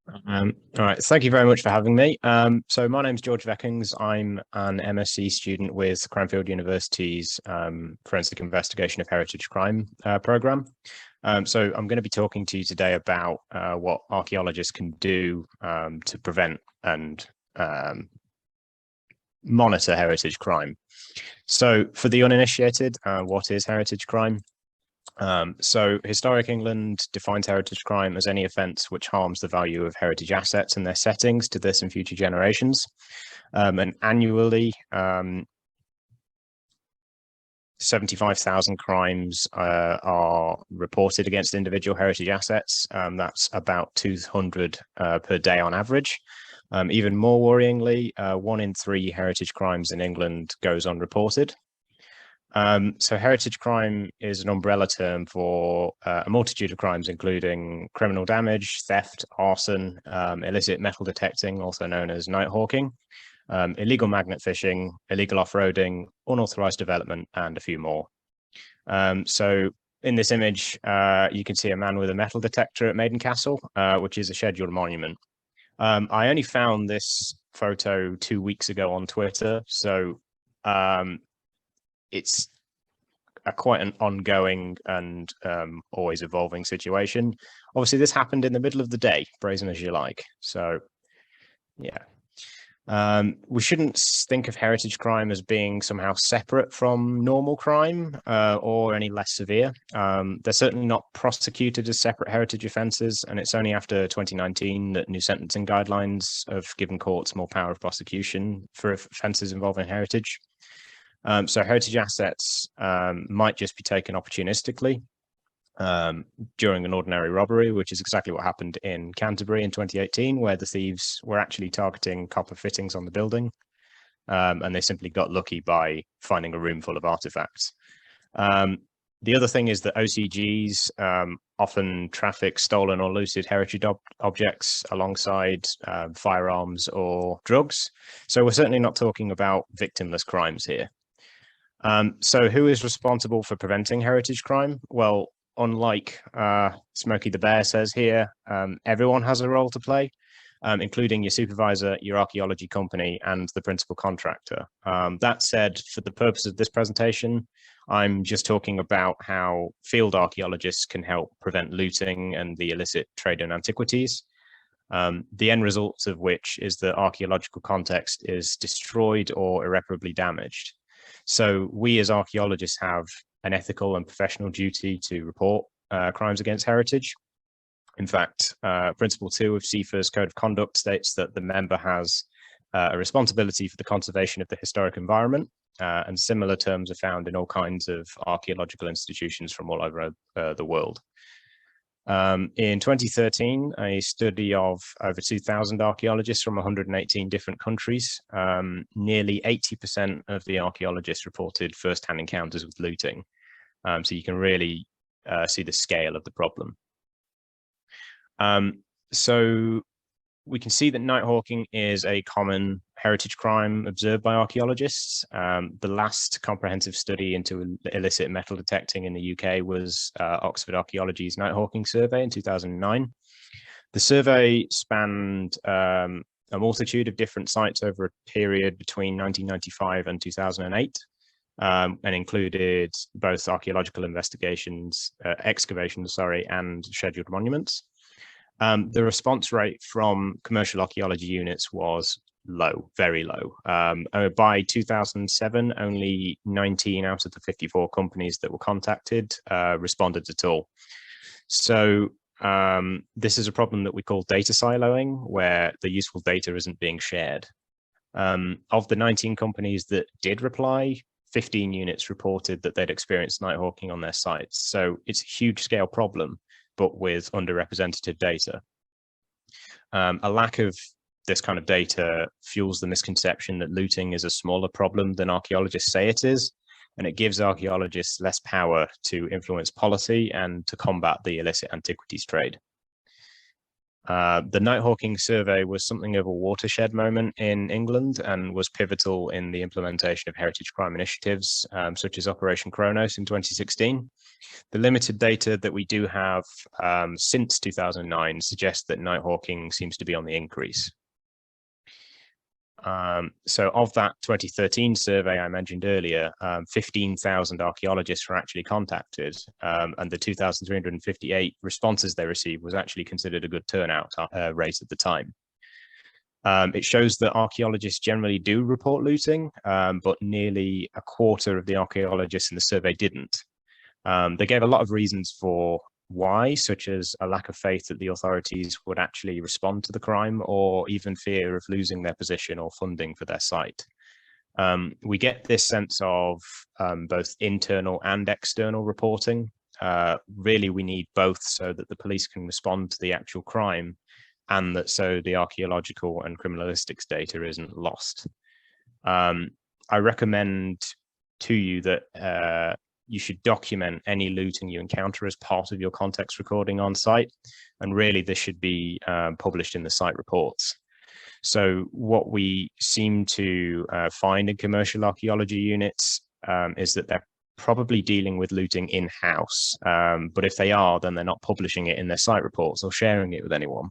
All right, thank you very much for having me. So my name's George Veckungs. I'm an MSc student with Cranfield University's Forensic Investigation of Heritage Crime program. So I'm going to be talking to you today about what archaeologists can do to prevent and monitor heritage crime. So for the uninitiated, what is heritage crime? So historic England defines heritage crime as any offence which harms the value of heritage assets and their settings to this and future generations. And annually, 75,000 crimes are reported against individual heritage assets. That's about 200 per day on average. Even more worryingly, 1 in 3 heritage crimes in England goes unreported. So heritage crime is an umbrella term for a multitude of crimes, including criminal damage, theft, arson, illicit metal detecting, also known as nighthawking, illegal magnet fishing, illegal off-roading, unauthorized development, and a few more. So in this image, you can see a man with a metal detector at Maiden Castle, which is a scheduled monument. I only found this photo 2 weeks ago on Twitter, so it's quite an ongoing and always evolving situation. Obviously, this happened in the middle of the day, brazen as you like. So, yeah. We shouldn't think of heritage crime as being somehow separate from normal crime or any less severe. They're certainly not prosecuted as separate heritage offences, and it's only after 2019 that new sentencing guidelines have given courts more power of prosecution for offences involving heritage. So heritage assets might just be taken opportunistically during an ordinary robbery, which is exactly what happened in Canterbury in 2018, where the thieves were actually targeting copper fittings on the building, and they simply got lucky by finding a room full of artifacts. The other thing is that OCGs often traffic stolen or looted heritage objects alongside firearms or drugs. So we're certainly not talking about victimless crimes here. So who is responsible for preventing heritage crime? Well, unlike Smokey the Bear says here, everyone has a role to play, including your supervisor, your archaeology company, and the principal contractor. That said, for the purpose of this presentation, I'm just talking about how field archaeologists can help prevent looting and the illicit trade in antiquities. The end result of which is that archaeological context is destroyed or irreparably damaged. So we as archaeologists have an ethical and professional duty to report crimes against heritage. In fact, Principle 2 of CIFA's Code of Conduct states that the member has a responsibility for the conservation of the historic environment, and similar terms are found in all kinds of archaeological institutions from all over the world. In 2013, a study of over 2,000 archaeologists from 118 different countries, nearly 80% of the archaeologists reported first-hand encounters with looting. So you can really see the scale of the problem. So we can see that nighthawking is a common heritage crime observed by archaeologists. The last comprehensive study into illicit metal detecting in the UK was Oxford Archaeology's Nighthawking Survey in 2009. The survey spanned a multitude of different sites over a period between 1995 and 2008. And included both archaeological investigations, excavations, and scheduled monuments. The response rate from commercial archaeology units was low, very low. By 2007, only 19 out of the 54 companies that were contacted responded at all. So this is a problem that we call data siloing, where the useful data isn't being shared. Of the 19 companies that did reply, 15 units reported that they'd experienced nighthawking on their sites. So it's a huge scale problem, but with underrepresented data. A lack of this kind of data fuels the misconception that looting is a smaller problem than archaeologists say it is, and it gives archaeologists less power to influence policy and to combat the illicit antiquities trade. The Nighthawking Survey was something of a watershed moment in England and was pivotal in the implementation of heritage crime initiatives, such as Operation Kronos in 2016. The limited data that we do have since 2009 suggests that nighthawking seems to be on the increase. So of that 2013 survey I mentioned earlier, 15,000 archaeologists were actually contacted, and the 2,358 responses they received was actually considered a good turnout rate at the time. It shows that archaeologists generally do report looting, but nearly a quarter of the archaeologists in the survey didn't. They gave a lot of reasons for why, such as a lack of faith that the authorities would actually respond to the crime, or even fear of losing their position or funding for their site. We get this sense of both internal and external reporting. Really, we need both so that the police can respond to the actual crime, and that so the archaeological and criminalistics data isn't lost. I recommend to you that you should document any looting you encounter as part of your context recording on site. And really, this should be published in the site reports. So what we seem to find in commercial archaeology units is that they're probably dealing with looting in-house. But if they are, then they're not publishing it in their site reports or sharing it with anyone.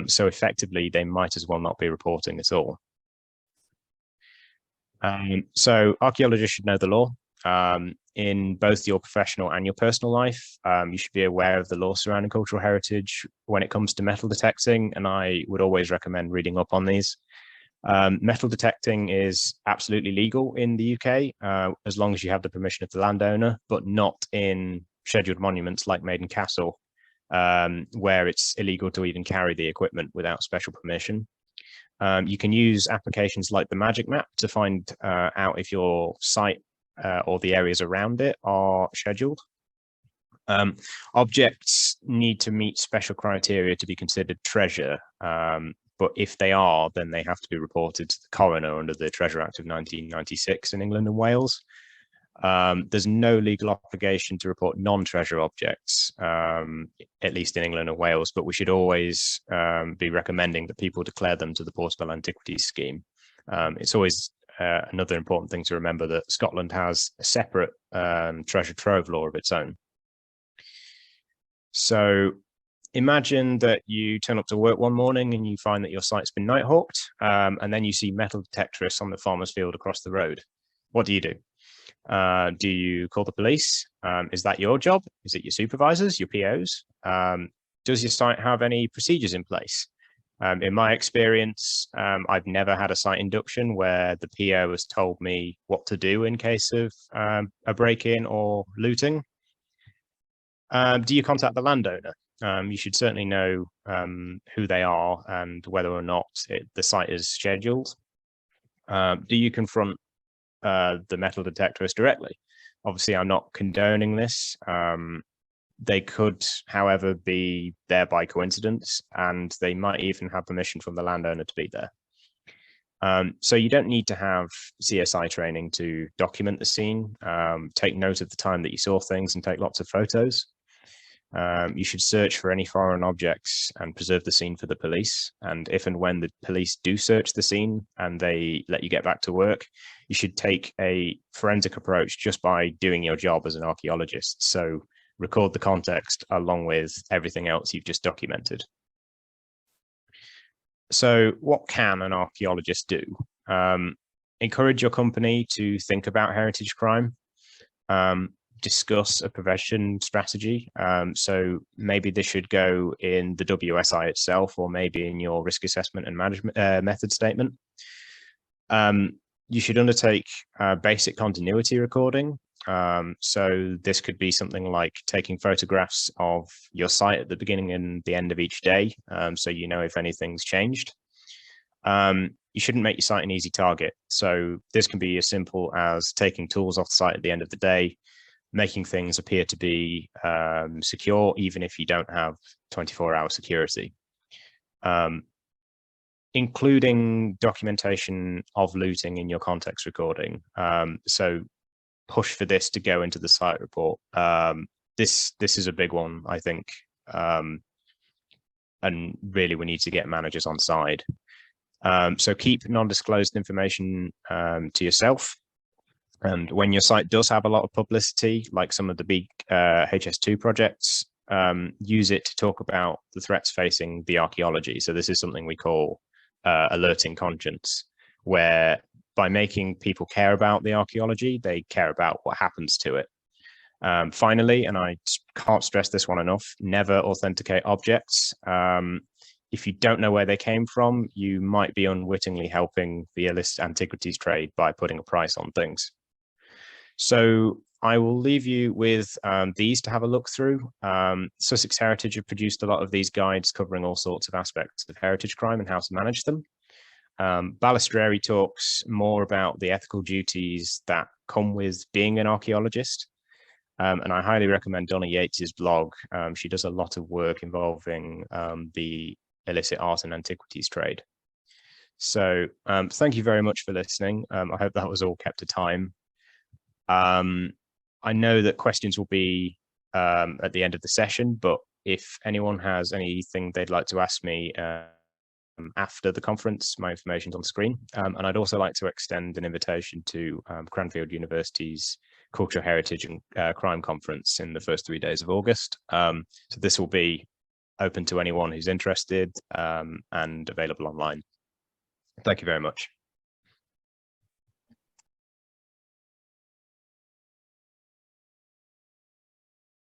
So effectively, they might as well not be reporting at all. So archaeologists should know the law. In both your professional and your personal life, you should be aware of the law surrounding cultural heritage when it comes to metal detecting, and I would always recommend reading up on these. Metal detecting is absolutely legal in the UK, as long as you have the permission of the landowner, but not in scheduled monuments like Maiden Castle, where it's illegal to even carry the equipment without special permission. You can use applications like the Magic Map to find out if your site or the areas around it are scheduled. Objects need to meet special criteria to be considered treasure, but if they are, then they have to be reported to the coroner under the Treasure Act of 1996 in England and Wales. There's no legal obligation to report non-treasure objects, at least in England and Wales, but we should always be recommending that people declare them to the Portable Antiquities Scheme. It's always another important thing to remember that Scotland has a separate treasure trove law of its own. So imagine that you turn up to work one morning and you find that your site's been nighthawked, and then you see metal detectorists on the farmer's field across the road. What do you do? Do you call the police? Is that your job? Is it your supervisors, your POs? Does your site have any procedures in place? In my experience, I've never had a site induction where the PO has told me what to do in case of a break-in or looting. Do you contact the landowner? You should certainly know who they are and whether or not the site is scheduled. Do you confront the metal detectorist directly? Obviously, I'm not condoning this. They could, however, be there by coincidence, and they might even have permission from the landowner to be there. So you don't need to have CSI training to document the scene. Take note of the time that you saw things and take lots of photos. You should search for any foreign objects and preserve the scene for the police. And if and when the police do search the scene and they let you get back to work, you should take a forensic approach just by doing your job as an archaeologist. So record the context along with everything else you've just documented. So what can an archaeologist do? Encourage your company to think about heritage crime. Discuss a prevention strategy. So maybe this should go in the WSI itself, or maybe in your risk assessment and management method statement. You should undertake basic continuity recording. So this could be something like taking photographs of your site at the beginning and the end of each day, so you know if anything's changed. You shouldn't make your site an easy target. So this can be as simple as taking tools off the site at the end of the day, making things appear to be secure, even if you don't have 24-hour security. Including documentation of looting in your context recording. So push for this to go into the site report. This is a big one, I think. and really we need to get managers on side. So keep non-disclosed information to yourself. And when your site does have a lot of publicity, like some of the big HS2 projects, use it to talk about the threats facing the archaeology. So this is something we call alerting conscience, where by making people care about the archaeology, they care about what happens to it. Finally, and I can't stress this one enough, never authenticate objects. If you don't know where they came from, you might be unwittingly helping the illicit antiquities trade by putting a price on things. So I will leave you with these to have a look through. Sussex Heritage have produced a lot of these guides covering all sorts of aspects of heritage crime and how to manage them. Balistreri talks more about the ethical duties that come with being an archaeologist. And I highly recommend Donna Yates's blog. She does a lot of work involving the illicit art and antiquities trade. So thank you very much for listening. I hope that was all kept to time. I know that questions will be at the end of the session, but if anyone has anything they'd like to ask me after the conference, my information's on screen. And I'd also like to extend an invitation to Cranfield University's Cultural Heritage and Crime Conference in the first 3 days of August. So this will be open to anyone who's interested and available online. Thank you very much.